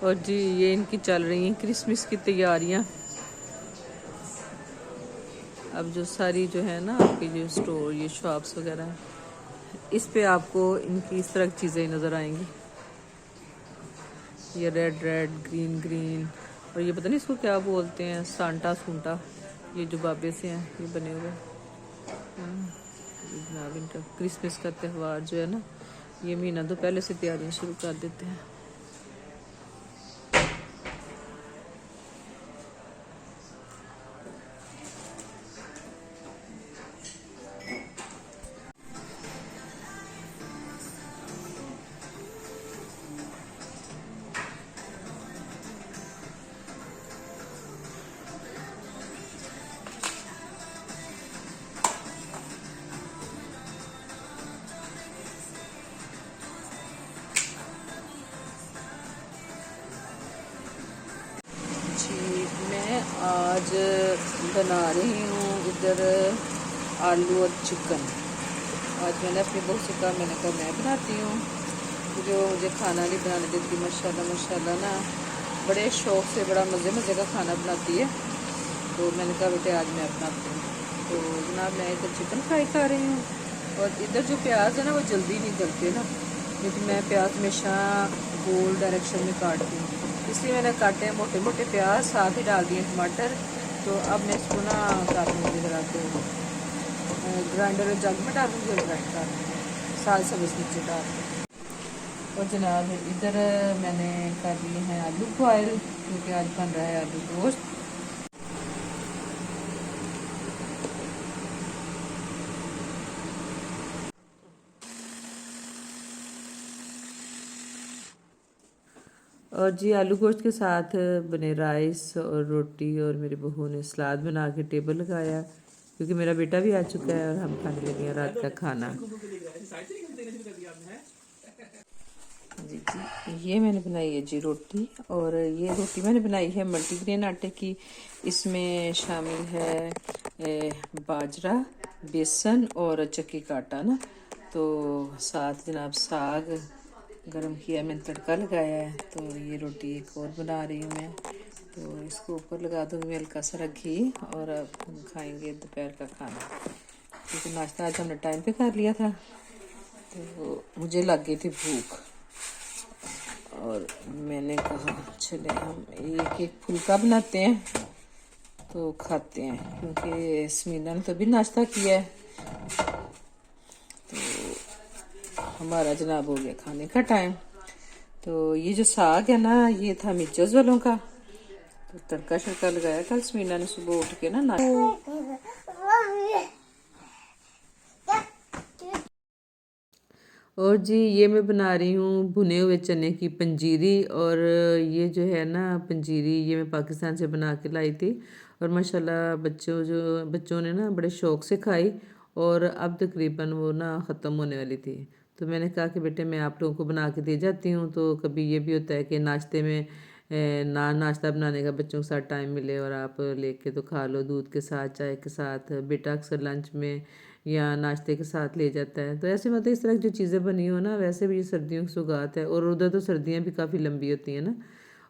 और जी ये इनकी चल रही हैं क्रिसमस की तैयारियां। अब जो सारी जो है ना आपकी जो स्टोर ये शॉप्स वगैरह हैं, इस पे आपको इनकी इस तरह की चीज़ें नज़र आएंगी। ये रेड रेड ग्रीन ग्रीन, और ये पता नहीं इसको क्या बोलते हैं, सांटा सूंटा, ये जो बाबे से हैं ये बने हुए। जनाब इनका क्रिसमस का त्यौहार जो है ना, ये महीना तो पहले से तैयारियां शुरू कर देते हैं। जी मैं आज बना रही हूँ इधर आलू और चिकन। आज मैंने अपनी बहू से कहा, मैंने कहा मैं बनाती हूँ, जो मुझे खाना नहीं बनाने देती माशाल्लाह माशाल्लाह ना, बड़े शौक़ से बड़ा मज़े मज़े का खाना बनाती है। तो मैंने कहा बेटे आज मैं बनाती हूँ। तो जनाब मैं इधर चिकन फ्राई कर रही हूँ, और इधर जो प्याज है ना वो जल्दी नहीं गलते ना, क्योंकि मैं प्याज हमेशा गोल डायरेक्शन में काटती हूँ, इसलिए मैंने काटे हैं मोटे मोटे प्याज, साथ ही डाल दिए टमाटर। तो अब मैं इसको ना काटूँगी ज़रा, तो ग्राइंडर जग में डालूँगी और ग्राइंड कर दूँगी, साल सब इस नीचे डाल दूँ। और जनाब इधर मैंने कर लिए हैं आलू बॉयल, क्योंकि आज बन रहा है आलू गोश्त। और जी आलू गोश्त के साथ बने राइस और रोटी, और मेरी बहू ने सलाद बना के टेबल लगाया, क्योंकि मेरा बेटा भी आ चुका है और हम खाने लगे हैं रात का खाना। जी जी ये मैंने बनाई है जी रोटी, और ये रोटी मैंने बनाई है मल्टीग्रेन आटे की। इसमें शामिल है बाजरा, बेसन और चक्की का आटा ना। तो साथ जनाब साग गरम किया, मैंने तड़का लगाया है। तो ये रोटी एक और बना रही हूँ मैं, तो इसको ऊपर लगा दूँगी मैं हल्का सा घी, और अब हम खाएंगे दोपहर का खाना, क्योंकि नाश्ता आज हमने टाइम पे कर लिया था। तो मुझे लग गई थी भूख, और मैंने कहा चले हम एक एक फुल्का बनाते हैं तो खाते हैं, क्योंकि स्मीना ने तो भी नाश्ता किया है। तो हमारा जनाब हो गया खाने का टाइम। तो ये जो साग है ना, ये था मिर्चोज वालों का, तो तड़का शड़का लगाया कल स्मीना ने सुबह उठ के ना। और जी ये मैं बना रही हूँ भुने हुए चने की पंजीरी, और ये जो है ना पंजीरी ये मैं पाकिस्तान से बना के लाई थी, और माशाल्लाह बच्चों ने ना बड़े शौक़ से खाई, और अब तकरीबन वो ना ख़त्म होने वाली थी। तो मैंने कहा कि बेटे मैं आप लोगों को बना के दे जाती हूँ, तो कभी ये भी होता है कि नाश्ते में नाश्ता बनाने का बच्चों के साथ टाइम मिले, और आप लेके तो खा लो दूध के साथ, चाय के साथ। बेटा अक्सर लंच में या नाश्ते के साथ ले जाता है। तो ऐसे मतलब इस तरह की जो चीज़ें बनी हो ना, वैसे भी ये सर्दियों की सौगात है, और उधर तो सर्दियाँ भी काफ़ी लंबी होती हैं ना।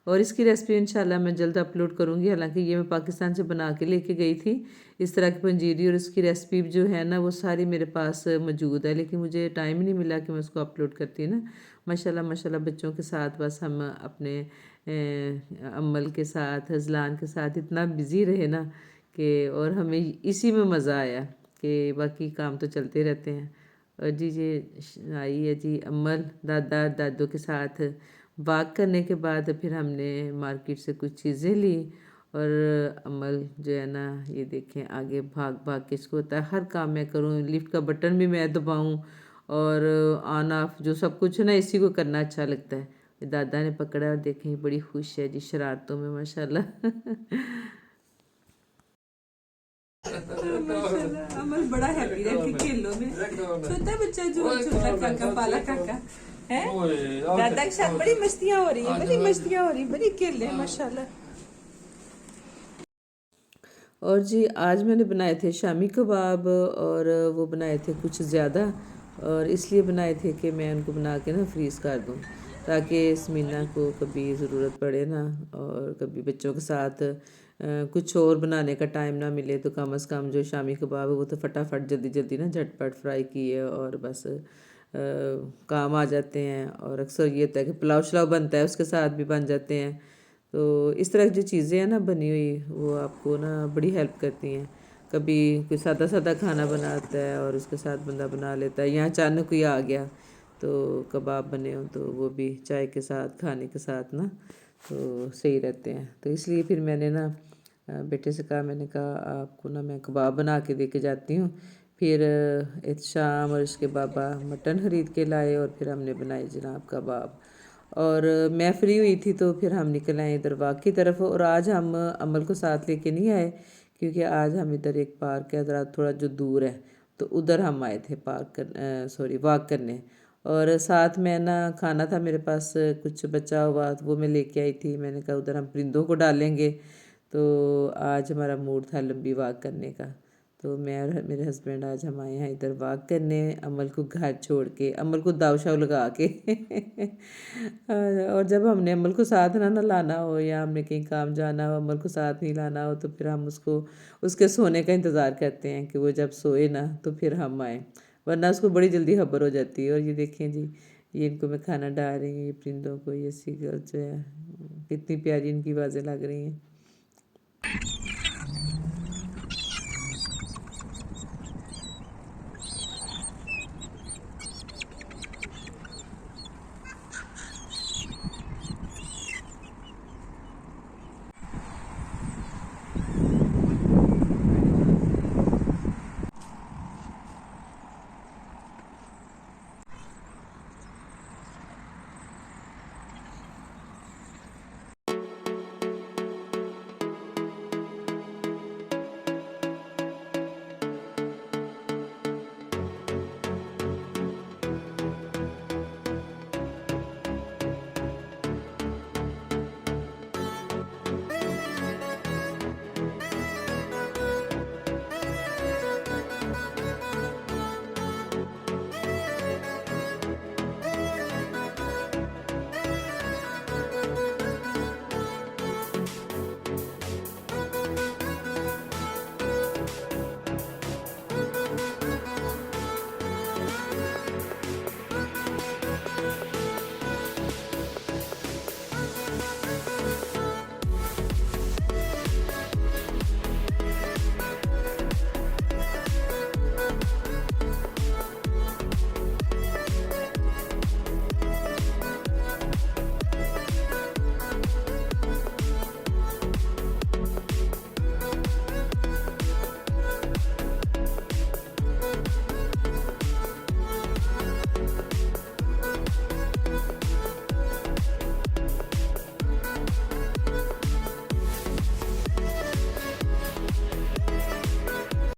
और इसकी रेसिपी इंशाल्लाह मैं जल्द अपलोड करूँगी। हालांकि ये मैं पाकिस्तान से बना के लेके गई थी इस तरह की पंजीरी, और इसकी रेसिपी जो है ना वो सारी मेरे पास मौजूद है, लेकिन मुझे टाइम ही नहीं मिला कि मैं उसको अपलोड करती ना। माशाल्लाह माशाल्लाह बच्चों के साथ बस हम अपने अम्मल के साथ, हजलान के साथ इतना बिज़ी रहे ना कि, और हमें इसी में मज़ा आया कि बाकी काम तो चलते रहते हैं। और जी ये आई है जी अम्मल दादा दादों के साथ वॉक करने के बाद फिर हमने मार्केट से कुछ चीज़ें ली, और अम्मल जो है ना ये देखें आगे भाग भाग के, इसको होता है हर काम मैं करूँ, लिफ्ट का बटन भी मैं दबाऊँ, और ऑन ऑफ जो सब कुछ है ना इसी को करना अच्छा लगता है। दादा ने पकड़ा और देखें बड़ी खुश है जी शरारतों में माशाल्लाह। अमल बड़ा हैप्पी रहती खेलों में, छोटा बच्चा जो छोटा काका पाला काका है, दादा के साथ बड़ी मस्तियां हो रही है, बड़ी मस्तियां हो रही, बड़ी खेल रहे माशाल्लाह। और जी आज मैंने बनाए थे शामी कबाब, और वो बनाए थे कुछ ज़्यादा, और इसलिए बनाए थे कि मैं उनको बना के ना फ्रीज़ कर दूँ, ताकि स्मिना को कभी ज़रूरत पड़े ना, और कभी बच्चों के साथ कुछ और बनाने का टाइम ना मिले तो कम से कम जो शामी कबाब है वो तो फटाफट जल्दी जल्दी ना झटपट फ्राई किए और बस काम आ जाते हैं। और अक्सर ये होता है कि पुलाव शलाव बनता है उसके साथ भी बन जाते हैं। तो इस तरह की जो चीज़ें हैं ना बनी हुई, वो आपको ना बड़ी हेल्प करती हैं। कभी कोई सादा सादा खाना बनाता है और उसके साथ बंदा बना लेता है, या अचानक कोई आ गया तो कबाब बने हो तो वो भी चाय के साथ खाने के साथ ना तो सही रहते हैं। तो इसलिए फिर मैंने ना बेटे से कहा, मैंने कहा आपको ना मैं कबाब बना के दे के जाती हूँ। फिर एक शाम और इसके बाबा मटन ख़रीद के लाए और फिर हमने बनाए जनाब कबाब। और मैं फ्री हुई थी तो फिर हम निकल आए इधर बाग की तरफ। और आज हम अमल को साथ लेके नहीं आए क्योंकि आज हम इधर एक पार्क है ज़रा थोड़ा जो दूर है, तो उधर हम आए थे पार्क कर सॉरी वॉक करने। और साथ में ना खाना था मेरे पास कुछ बचा हुआ, तो वो मैं लेके आई थी। मैंने कहा उधर हम परिंदों को डालेंगे। तो आज हमारा मूड था लंबी वॉक करने का। तो मैं और मेरे हस्बैंड आज हम आए हैं इधर वॉक करने, अमल को घर छोड़ के, अमल को दाव शाव लगा के और जब हमने अमल को साथ ना लाना हो या हमने कहीं काम जाना हो, अमल को साथ नहीं लाना हो, तो फिर हम उसको उसके सोने का इंतज़ार करते हैं कि वो जब सोए ना तो फिर हम आएँ, वरना उसको बड़ी जल्दी खबर हो जाती है। और ये देखें जी, ये इनको मैं खाना डाल रही हूँ, ये परिंदों को, ये सीगल जो है, कितनी प्यारी इनकी आवाज़ें लग रही हैं।